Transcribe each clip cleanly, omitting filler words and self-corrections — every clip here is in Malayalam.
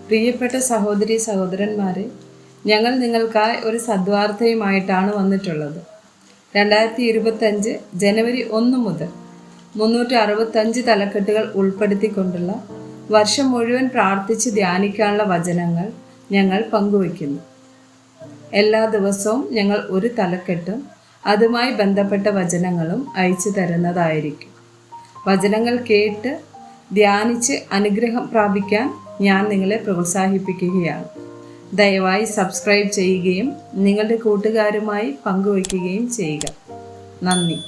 പ്രിയപ്പെട്ട സഹോദരി സഹോദരന്മാരെ, ഞങ്ങൾ നിങ്ങൾക്കായി ഒരു സദ്വാർത്തയുമായിട്ടാണ് വന്നിട്ടുള്ളത്. 2025 ജനുവരി 1 മുതൽ 365 തലക്കെട്ടുകൾ ഉൾപ്പെടുത്തിക്കൊണ്ടുള്ള വർഷം മുഴുവൻ പ്രാർത്ഥിച്ച് ധ്യാനിക്കാനുള്ള വചനങ്ങൾ ഞങ്ങൾ പങ്കുവയ്ക്കുന്നു. എല്ലാ ദിവസവും ഞങ്ങൾ ഒരു തലക്കെട്ടും അതുമായി ബന്ധപ്പെട്ട വചനങ്ങളും അയച്ചു തരുന്നതായിരിക്കും. വചനങ്ങൾ കേട്ട് ധ്യാനിച്ച് അനുഗ്രഹം പ്രാപിക്കാൻ ഞാൻ നിങ്ങളെ പ്രോത്സാഹിപ്പിക്കുകയാണ്. ദയവായി സബ്സ്ക്രൈബ് ചെയ്യുകയും നിങ്ങളുടെ കൂട്ടുകാരുമായി പങ്കുവയ്ക്കുകയും ചെയ്യുക. നന്ദി.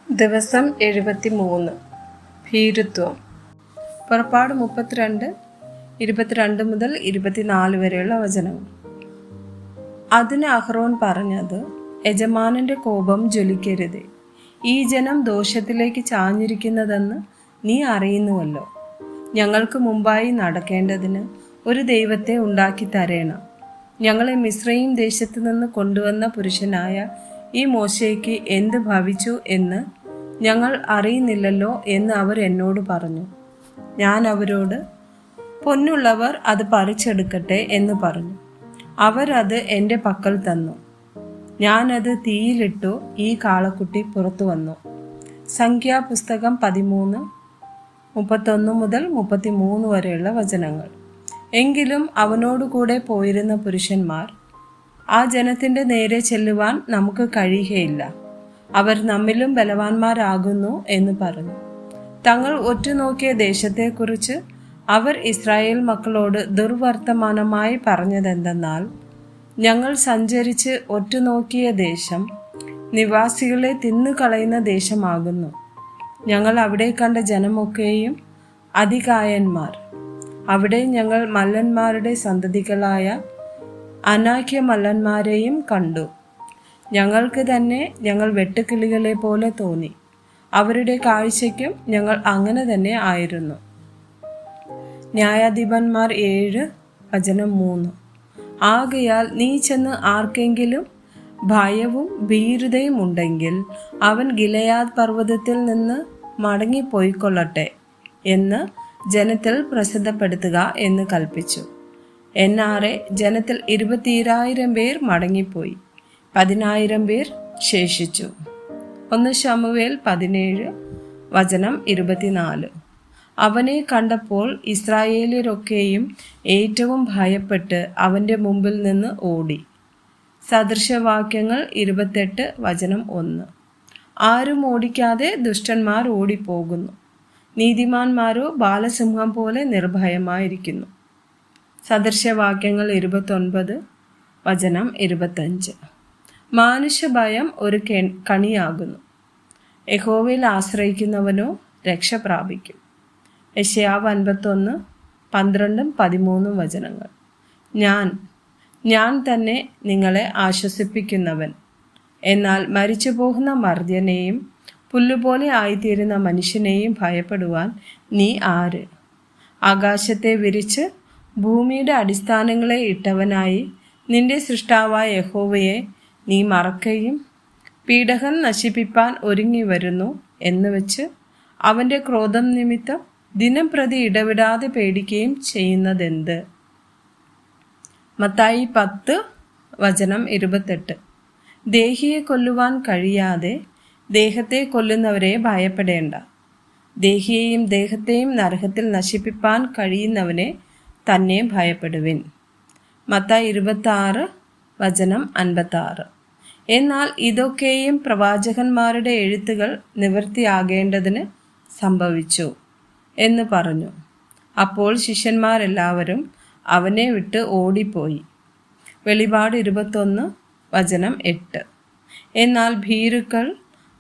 ദിവസം 73 ഭീരുത്വം. പുറപ്പാട് 32:22 മുതൽ 24 വരെയുള്ള വചനങ്ങൾ. അതിന് അഹ്റോൻ പറഞ്ഞത്, യജമാനന്റെ കോപം ജ്വലിക്കരുത്. ഈ ജനം ദോഷത്തിലേക്ക് ചാഞ്ഞിരിക്കുന്നതെന്ന് നീ അറിയുന്നുവല്ലോ. ഞങ്ങൾക്ക് മുമ്പായി നടക്കേണ്ടതിന് ഒരു ദൈവത്തെ ഉണ്ടാക്കി തരേണം. ഞങ്ങളെ മിസ്രയീം ദേശത്ത് നിന്ന് കൊണ്ടുവന്ന പുരുഷനായ ഈ മോശയ്ക്ക് എന്ത് ഭവിച്ചു എന്ന് ഞങ്ങൾ അറിയുന്നില്ലല്ലോ എന്ന് അവർ എന്നോട് പറഞ്ഞു. ഞാൻ അവരോട്, പൊന്നുള്ളവർ അത് പറിച്ചെടുക്കട്ടെ എന്ന് പറഞ്ഞു. അവരത് എൻ്റെ പക്കൽ തന്നു. ഞാനത് തീയിലിട്ടു. ഈ കാളക്കുട്ടി പുറത്തു വന്നു. സംഖ്യാപുസ്തകം 13:31 മുതൽ 33 വരെയുള്ള വചനങ്ങൾ. എങ്കിലും അവനോടുകൂടെ പോയിരുന്ന പുരുഷന്മാർ, ആ ജനത്തിൻ്റെ നേരെ ചെല്ലുവാൻ നമുക്ക് കഴിയുകയില്ല, അവർ നമ്മിലും ബലവാന്മാരാകുന്നു എന്ന് പറഞ്ഞു. തങ്ങൾ ഒറ്റുനോക്കിയ ദേശത്തെക്കുറിച്ച് അവർ ഇസ്രായേൽ മക്കളോട് ദുർവർത്തമാനമായി പറഞ്ഞതെന്തെന്നാൽ, ഞങ്ങൾ സഞ്ചരിച്ച് ഒറ്റുനോക്കിയ ദേശം നിവാസികളെ തിന്നുകളയുന്ന ദേശമാകുന്നു. ഞങ്ങൾ അവിടെ കണ്ട ജനമൊക്കെയും അതികായന്മാർ. അവിടെ ഞങ്ങൾ മല്ലന്മാരുടെ സന്തതികളായ അനാക്യ മല്ലന്മാരെയും കണ്ടു. ഞങ്ങൾക്ക് തന്നെ ഞങ്ങൾ വെട്ടുക്കിളികളെ പോലെ തോന്നി. അവരുടെ കാഴ്ചയ്ക്കും ഞങ്ങൾ അങ്ങനെ തന്നെ ആയിരുന്നു. ന്യായാധിപന്മാർ 7:3. ആകയാൽ നീ ചെന്ന് ആർക്കെങ്കിലും ഭയവും ഭീരുതയും ഉണ്ടെങ്കിൽ അവൻ ഗിലെയാദ് പർവ്വതത്തിൽ നിന്ന് മടങ്ങിപ്പോയിക്കൊള്ളട്ടെ എന്ന് ജനത്തിൽ പ്രസിദ്ധപ്പെടുത്തുക എന്ന് കൽപ്പിച്ചു. എന്നാറെ ജനത്തിൽ 20,000 പേർ മടങ്ങിപ്പോയി, 10,000 പേർ ശേഷിച്ചു. 1 ശമൂവേൽ 17:24. അവനെ കണ്ടപ്പോൾ ഇസ്രായേല്യരൊക്കെയും ഏറ്റവും ഭയപ്പെട്ട് അവൻ്റെ മുമ്പിൽ നിന്ന് ഓടി. സദൃശവാക്യങ്ങൾ 28:1. ആരും ഓടിക്കാതെ ദുഷ്ടന്മാർ ഓടിപ്പോകുന്നു, നീതിമാന്മാരോ ബാലസിംഹം പോലെ നിർഭയമായിരിക്കുന്നു. സദൃശവാക്യങ്ങൾ 29:25. മാനുഷഭയം ഒരു കണിയാകുന്നു, യഹോവയിൽ ആശ്രയിക്കുന്നവനോ രക്ഷ പ്രാപിക്കും. യെശയ്യാവ് 51:12-13 വചനങ്ങൾ. ഞാൻ തന്നെ നിങ്ങളെ ആശ്വസിപ്പിക്കുന്നവൻ. എന്നാൽ മരിച്ചു പോകുന്ന മർദ്യനെയും പുല്ലുപോലെ ആയിത്തീരുന്ന മനുഷ്യനെയും ഭയപ്പെടുവാൻ നീ ആര്? ആകാശത്തെ വിരിച്ച് ഭൂമിയുടെ അടിസ്ഥാനങ്ങളെ ഇട്ടവനായി നിന്റെ സൃഷ്ടാവായ യഹോവയെ നീ മറക്കുകയും പീഡകൻ നശിപ്പിപ്പാൻ ഒരുങ്ങി വരുന്നു എന്ന് വെച്ച് അവൻ്റെ ക്രോധം നിമിത്തം ദിനം പ്രതി ഇടവിടാതെ പേടിക്കുകയും ചെയ്യുന്നതെന്ത്? മത്തായി 10:28. ദേഹിയെ കൊല്ലുവാൻ കഴിയാതെ ദേഹത്തെ കൊല്ലുന്നവരെ ഭയപ്പെടേണ്ട. ദേഹിയെയും ദേഹത്തെയും നരകത്തിൽ നശിപ്പിപ്പാൻ കഴിയുന്നവനെ തന്നെ ഭയപ്പെടുവിൻ. മത്തായി 26:56. എന്നാൽ ഇതൊക്കെയും പ്രവാചകന്മാരുടെ എഴുത്തുകൾ നിവൃത്തിയാകേണ്ടതിന് സംഭവിച്ചു എന്ന് പറഞ്ഞു. അപ്പോൾ ശിഷ്യന്മാരെല്ലാവരും അവനെ വിട്ട് ഓടിപ്പോയി. വെളിപാട് 21:8. എന്നാൽ ഭീരുക്കൾ,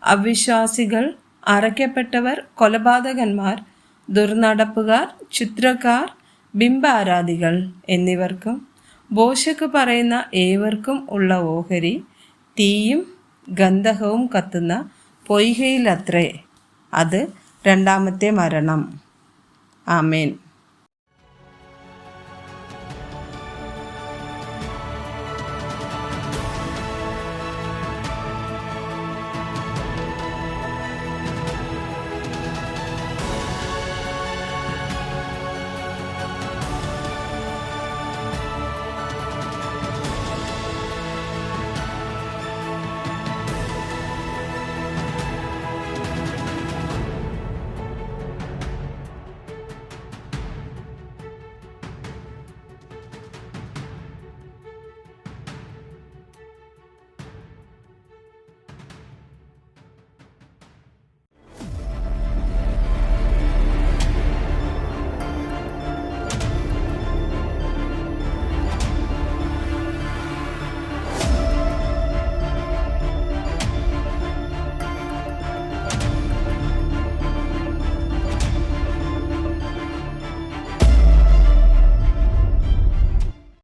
അവിശ്വാസികൾ, അറയ്ക്കപ്പെട്ടവർ, കൊലപാതകന്മാർ, ദുർനടപ്പുകാർ, ക്ഷുദ്രക്കാർ, ബിംബാരാധികൾ എന്നിവർക്കും ബോഷക്ക് പറയുന്ന ഏവർക്കും ഉള്ള ഓഹരി തീയും ഗന്ധകവും കത്തുന്ന പൊയ്കയിലത്രേ. അത് രണ്ടാമത്തെ മരണം. ആമേൻ.